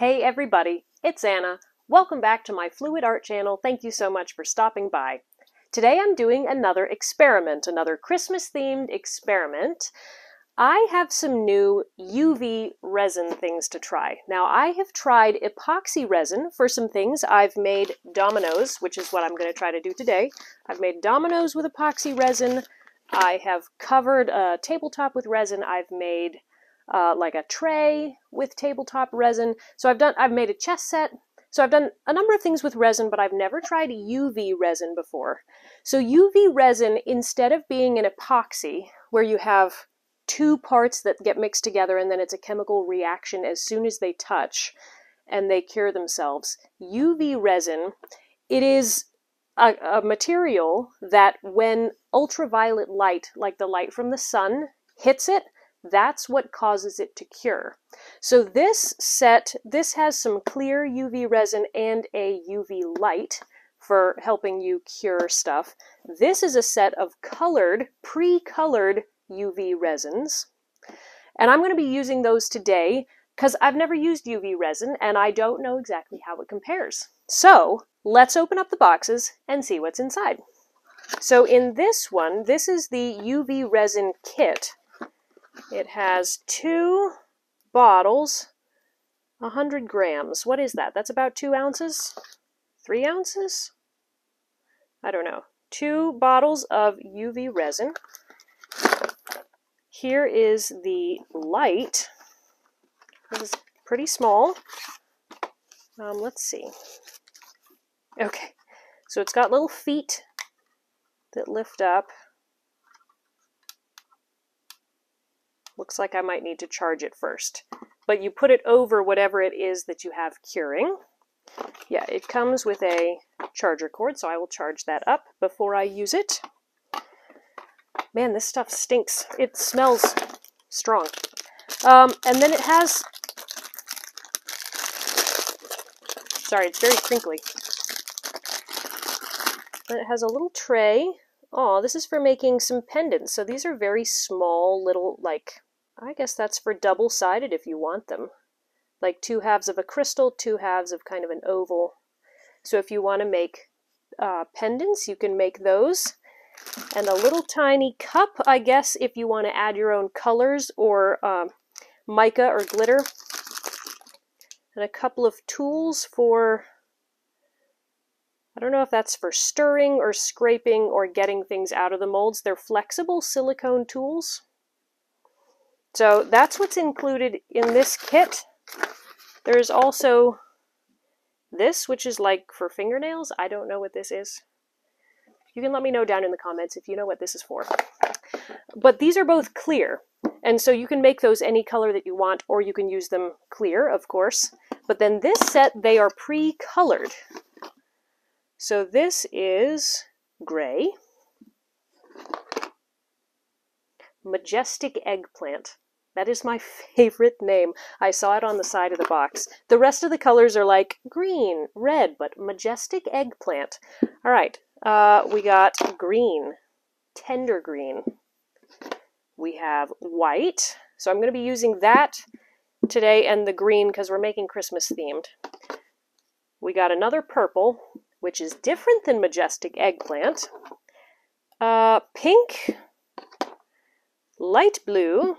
Hey everybody, it's Anna. Welcome back to my Fluid Art channel. Thank you so much for stopping by. Today I'm doing another experiment, another Christmas-themed experiment. I have some new UV resin things to try. Now I have tried epoxy resin for some things. I've made dominoes, which is what I'm going to try to do today. I've made dominoes with epoxy resin. I have covered a tabletop with resin. I've made like a tray with tabletop resin. So I've made a chess set. So I've done a number of things with resin, but I've never tried UV resin before. So UV resin, instead of being an epoxy where you have two parts that get mixed together and then it's a chemical reaction as soon as they touch and they cure themselves, UV resin, it is a material that when ultraviolet light, like the light from the sun, hits it, that's what causes it to cure. So this has some clear UV resin and a UV light for helping you cure stuff. This is a set of colored, pre-colored UV resins. And I'm going to be using those today because I've never used UV resin and I don't know exactly how it compares. So let's open up the boxes and see what's inside. So in this one, this is the UV resin kit. It has 2 bottles, 100 grams. What is that? That's about 2 ounces? 3 ounces? I don't know. 2 bottles of UV resin. Here is the light. This is pretty small. Let's see. Okay, so it's got little feet that lift up. Looks like I might need to charge it first. But you put it over whatever it is that you have curing. Yeah, it comes with a charger cord, so I will charge that up before I use it. Man, this stuff stinks. It smells strong. And then it has... Sorry, it's very crinkly. Then it has a little tray. Oh, this is for making some pendants. So these are very small little, like... I guess that's for double-sided if you want them. Like 2 halves of a crystal, 2 halves of kind of an oval. So if you want to make pendants, you can make those. And a little tiny cup, I guess, if you want to add your own colors or mica or glitter. And a couple of tools for, I don't know if that's for stirring or scraping or getting things out of the molds. They're flexible silicone tools. So that's what's included in this kit. There's also this, which is like for fingernails. I don't know what this is. You can let me know down in the comments if you know what this is for. But these are both clear, and so you can make those any color that you want, or you can use them clear, of course. But then this set, they are pre-colored. So this is gray. Majestic Eggplant. That is my favorite name. I saw it on the side of the box. The rest of the colors are like green, red, but Majestic Eggplant. All right, we got green, tender green. We have white. So I'm going to be using that today and the green because we're making Christmas themed. We got another purple, which is different than Majestic Eggplant. Pink, light blue,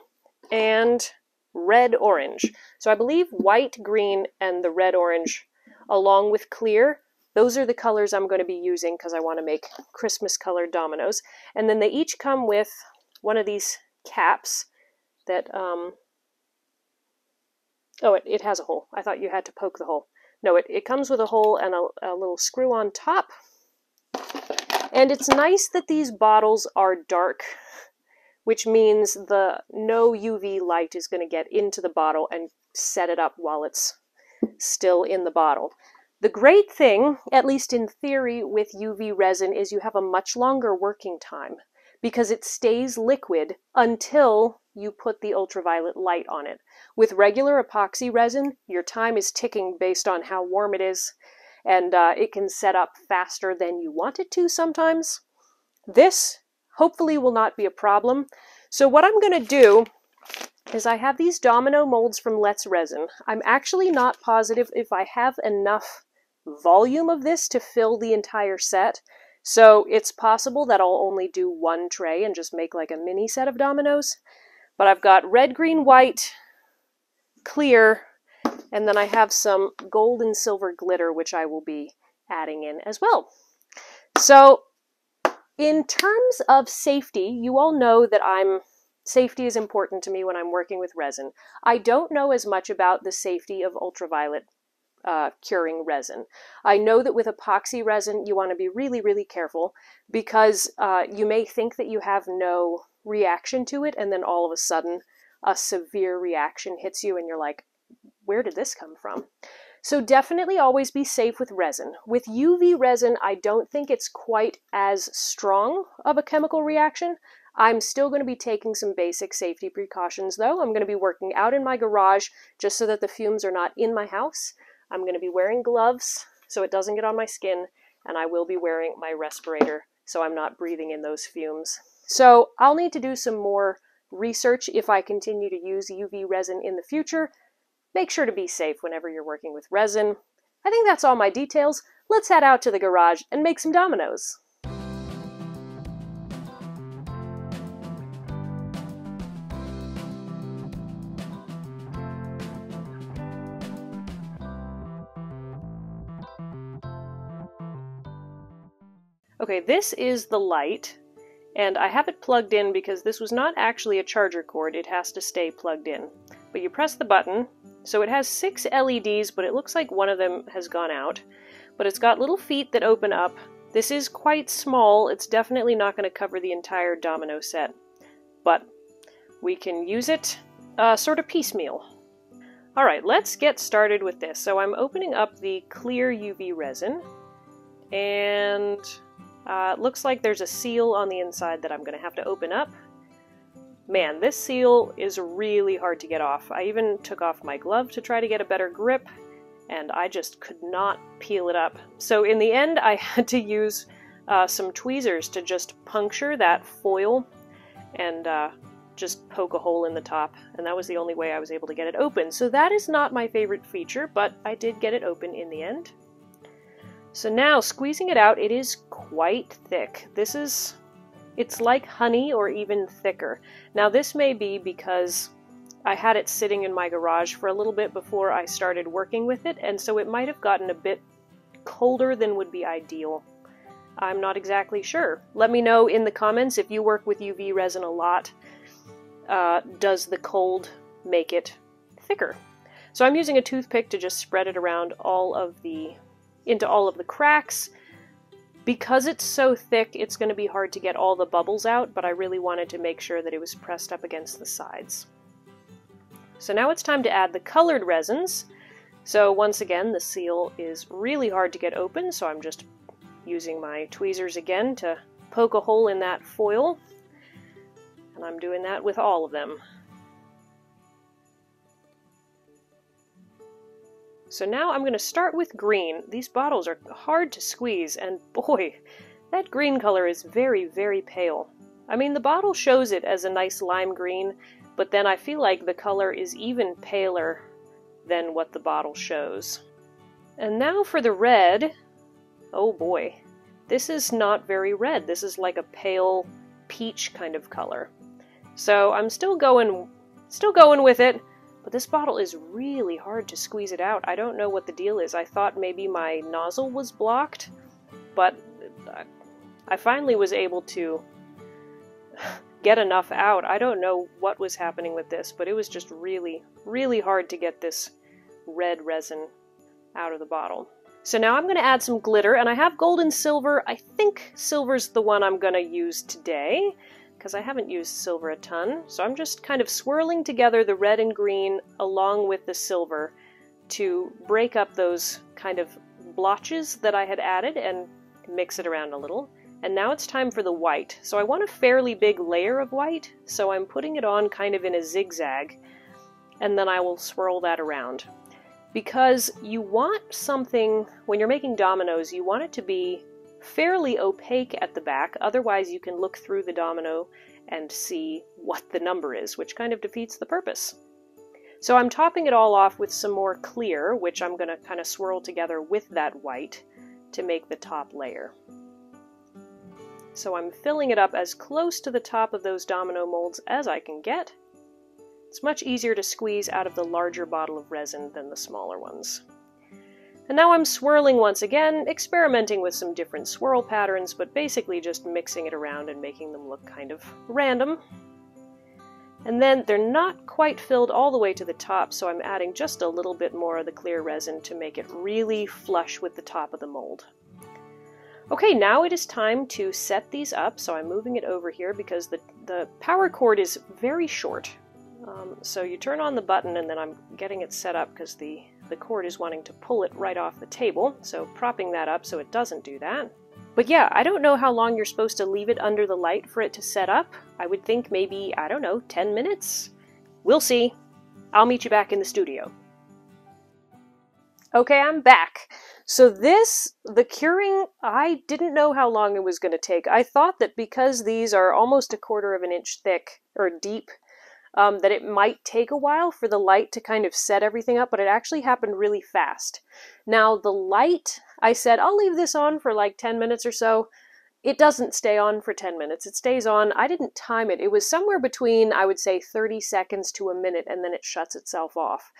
and red-orange. So I believe white, green, and the red-orange, along with clear, those are the colors I'm going to be using because I want to make Christmas-colored dominoes. And then they each come with one of these caps that, oh, it has a hole. I thought you had to poke the hole. No, it comes with a hole and a little screw on top. And it's nice that these bottles are dark, which means no UV light is going to get into the bottle and set it up while it's still in the bottle. The great thing, at least in theory, with UV resin is you have a much longer working time because it stays liquid until you put the ultraviolet light on it. With regular epoxy resin, your time is ticking based on how warm it is, and it can set up faster than you want it to sometimes. This hopefully will not be a problem. So what I'm going to do is I have these domino molds from Let's Resin. I'm actually not positive if I have enough volume of this to fill the entire set, so it's possible that I'll only do one tray and just make like a mini set of dominoes. But I've got red, green, white, clear, and then I have some gold and silver glitter, which I will be adding in as well. So in terms of safety, you all know that safety is important to me when I'm working with resin. I don't know as much about the safety of ultraviolet curing resin. I know that with epoxy resin, you want to be really, really careful because you may think that you have no reaction to it, and then all of a sudden a severe reaction hits you and you're like, where did this come from? So definitely always be safe with resin. With UV resin, I don't think it's quite as strong of a chemical reaction. I'm still going to be taking some basic safety precautions though. I'm going to be working out in my garage just so that the fumes are not in my house. I'm going to be wearing gloves so it doesn't get on my skin, and I will be wearing my respirator so I'm not breathing in those fumes. So I'll need to do some more research if I continue to use UV resin in the future. Make sure to be safe whenever you're working with resin. I think that's all my details. Let's head out to the garage and make some dominoes. Okay, this is the light, and I have it plugged in because this was not actually a charger cord. It has to stay plugged in. But you press the button, so it has 6 LEDs, but it looks like one of them has gone out. But it's got little feet that open up. This is quite small. It's definitely not going to cover the entire domino set, but we can use it sort of piecemeal. Alright, let's get started with this. So I'm opening up the clear UV resin, and it looks like there's a seal on the inside that I'm going to have to open up. Man, this seal is really hard to get off. I even took off my glove to try to get a better grip, and I just could not peel it up. So in the end, I had to use some tweezers to just puncture that foil and just poke a hole in the top, and that was the only way I was able to get it open. So that is not my favorite feature, but I did get it open in the end. So now, squeezing it out, it is quite thick. It's like honey or even thicker. Now this may be because I had it sitting in my garage for a little bit before I started working with it, and so it might have gotten a bit colder than would be ideal. I'm not exactly sure. Let me know in the comments if you work with UV resin a lot. Does the cold make it thicker? So I'm using a toothpick to just spread it around into all of the cracks. Because it's so thick, it's going to be hard to get all the bubbles out, but I really wanted to make sure that it was pressed up against the sides. So now it's time to add the colored resins. So once again, the seal is really hard to get open, so I'm just using my tweezers again to poke a hole in that foil. And I'm doing that with all of them. So now I'm going to start with green. These bottles are hard to squeeze, and boy, that green color is very, very pale. I mean, the bottle shows it as a nice lime green, but then I feel like the color is even paler than what the bottle shows. And now for the red. Oh boy, this is not very red. This is like a pale peach kind of color. So I'm still going with it. But this bottle is really hard to squeeze it out. I don't know what the deal is. I thought maybe my nozzle was blocked, but I finally was able to get enough out. I don't know what was happening with this, but it was just really, really hard to get this red resin out of the bottle. So now I'm going to add some glitter, and I have gold and silver. I think silver's the one I'm going to use today, because I haven't used silver a ton. So I'm just kind of swirling together the red and green along with the silver to break up those kind of blotches that I had added and mix it around a little. And now it's time for the white. So I want a fairly big layer of white, so I'm putting it on kind of in a zigzag, and then I will swirl that around. Because you want something, when you're making dominoes, you want it to be fairly opaque at the back, otherwise you can look through the domino and see what the number is, which kind of defeats the purpose. So I'm topping it all off with some more clear, which I'm going to kind of swirl together with that white to make the top layer. So I'm filling it up as close to the top of those domino molds as I can get. It's much easier to squeeze out of the larger bottle of resin than the smaller ones. And now I'm swirling once again, experimenting with some different swirl patterns, but basically just mixing it around and making them look kind of random. And then they're not quite filled all the way to the top, so I'm adding just a little bit more of the clear resin to make it really flush with the top of the mold. Okay, now it is time to set these up, so I'm moving it over here because the power cord is very short. So you turn on the button and then I'm getting it set up because the cord is wanting to pull it right off the table, so propping that up so it doesn't do that. But yeah, I don't know how long you're supposed to leave it under the light for it to set up. I would think maybe, I don't know, 10 minutes? We'll see. I'll meet you back in the studio. Okay, I'm back. So the curing, I didn't know how long it was going to take. I thought that because these are almost 1/4 of an inch thick, or deep, that it might take a while for the light to kind of set everything up, but it actually happened really fast. Now the light, I said, I'll leave this on for like 10 minutes or so. It doesn't stay on for 10 minutes. It stays on, I didn't time it. It was somewhere between, I would say, 30 seconds to a minute, and then it shuts itself off.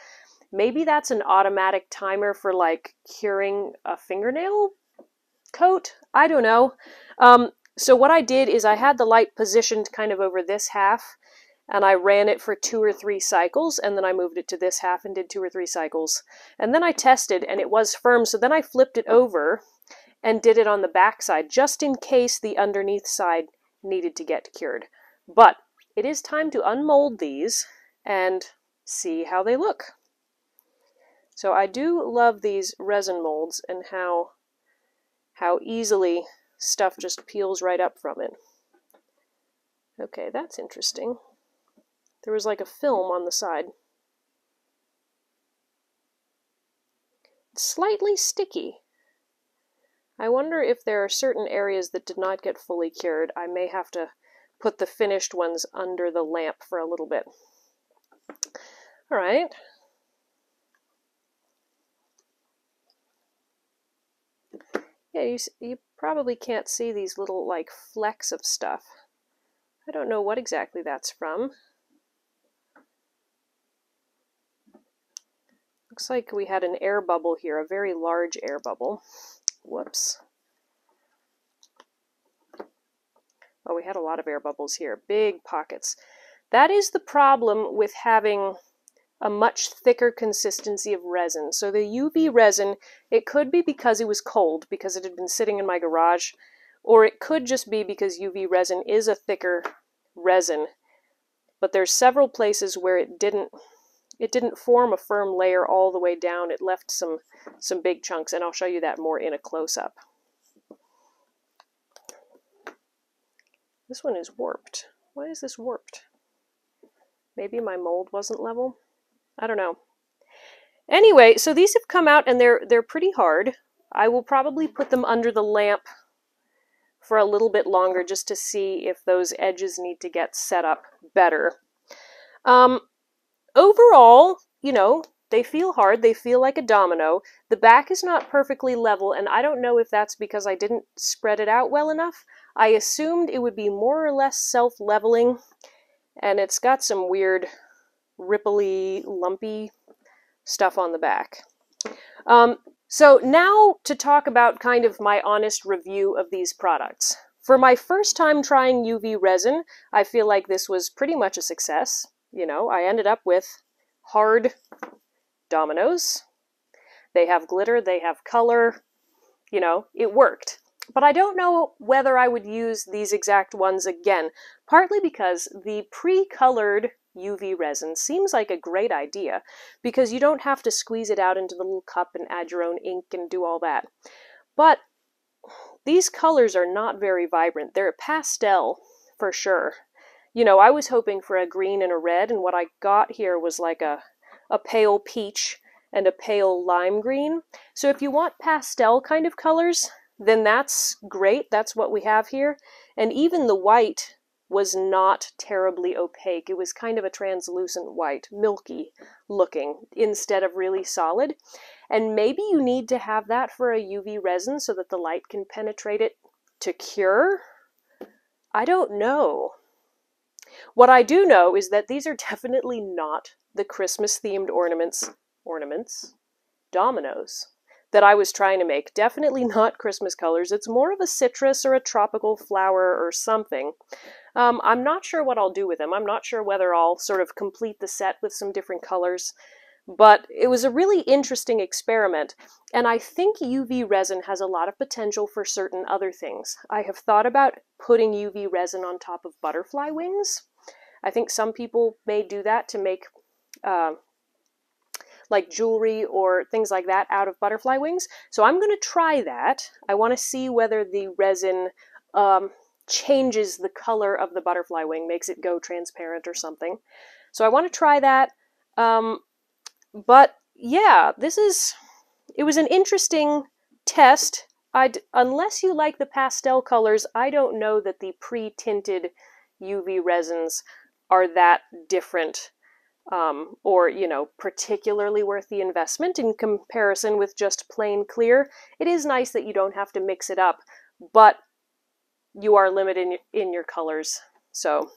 Maybe that's an automatic timer for like curing a fingernail coat? I don't know. So what I did is I had the light positioned kind of over this half, and I ran it for 2 or 3 cycles, and then I moved it to this half and did 2 or 3 cycles. And then I tested, and it was firm, so then I flipped it over and did it on the back side, just in case the underneath side needed to get cured. But it is time to unmold these and see how they look. So I do love these resin molds and how easily stuff just peels right up from it. Okay, that's interesting. There was like a film on the side. It's slightly sticky. I wonder if there are certain areas that did not get fully cured. I may have to put the finished ones under the lamp for a little bit. All right. Yeah, you probably can't see these little like flecks of stuff. I don't know what exactly that's from. Looks like we had an air bubble here, a very large air bubble. Whoops. Oh, we had a lot of air bubbles here, big pockets. That is the problem with having a much thicker consistency of resin. So the UV resin, it could be because it was cold, because it had been sitting in my garage, or it could just be because UV resin is a thicker resin. But there's several places where it didn't form a firm layer all the way down. It left some big chunks, and I'll show you that more in a close-up. This one is warped. Why is this warped? Maybe my mold wasn't level? I don't know. Anyway, so these have come out and they're pretty hard. I will probably put them under the lamp for a little bit longer just to see if those edges need to get set up better. Overall, you know, they feel hard. They feel like a domino. The back is not perfectly level, and I don't know if that's because I didn't spread it out well enough. I assumed it would be more or less self-leveling, and it's got some weird ripply, lumpy stuff on the back. So now to talk about kind of my honest review of these products. For my first time trying UV resin, I feel like this was pretty much a success. You know, I ended up with hard dominoes. They have glitter, they have color, you know, it worked. But I don't know whether I would use these exact ones again, partly because the pre-colored UV resin seems like a great idea, because you don't have to squeeze it out into the little cup and add your own ink and do all that. But these colors are not very vibrant. They're pastel for sure. You know, I was hoping for a green and a red, and what I got here was like a pale peach and a pale lime green. So if you want pastel kind of colors, then that's great. That's what we have here. And even the white was not terribly opaque. It was kind of a translucent white, milky looking, instead of really solid. And maybe you need to have that for a UV resin so that the light can penetrate it to cure. I don't know. What I do know is that these are definitely not the Christmas-themed ornaments, Dominos, that I was trying to make. Definitely not Christmas colors. It's more of a citrus or a tropical flower or something. I'm not sure what I'll do with them. I'm not sure whether I'll sort of complete the set with some different colors. But it was a really interesting experiment, and I think UV resin has a lot of potential for certain other things. I have thought about putting UV resin on top of butterfly wings. I think some people may do that to make like jewelry or things like that out of butterfly wings. So I'm going to try that. I want to see whether the resin changes the color of the butterfly wing, makes it go transparent or something. So I want to try that. But yeah, it was an interesting test. Unless you like the pastel colors, I don't know that the pre-tinted UV resins are that different or, you know, particularly worth the investment in comparison with just plain clear. It is nice that you don't have to mix it up, but you are limited in your colors. So,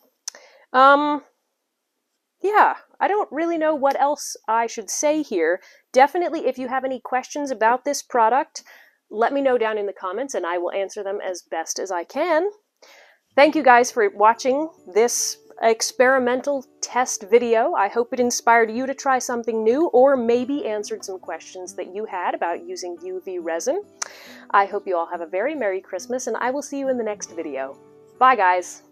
yeah, I don't really know what else I should say here. Definitely, if you have any questions about this product, let me know down in the comments and I will answer them as best as I can. Thank you guys for watching this experimental test video. I hope it inspired you to try something new or maybe answered some questions that you had about using UV resin. I hope you all have a very Merry Christmas and I will see you in the next video. Bye guys!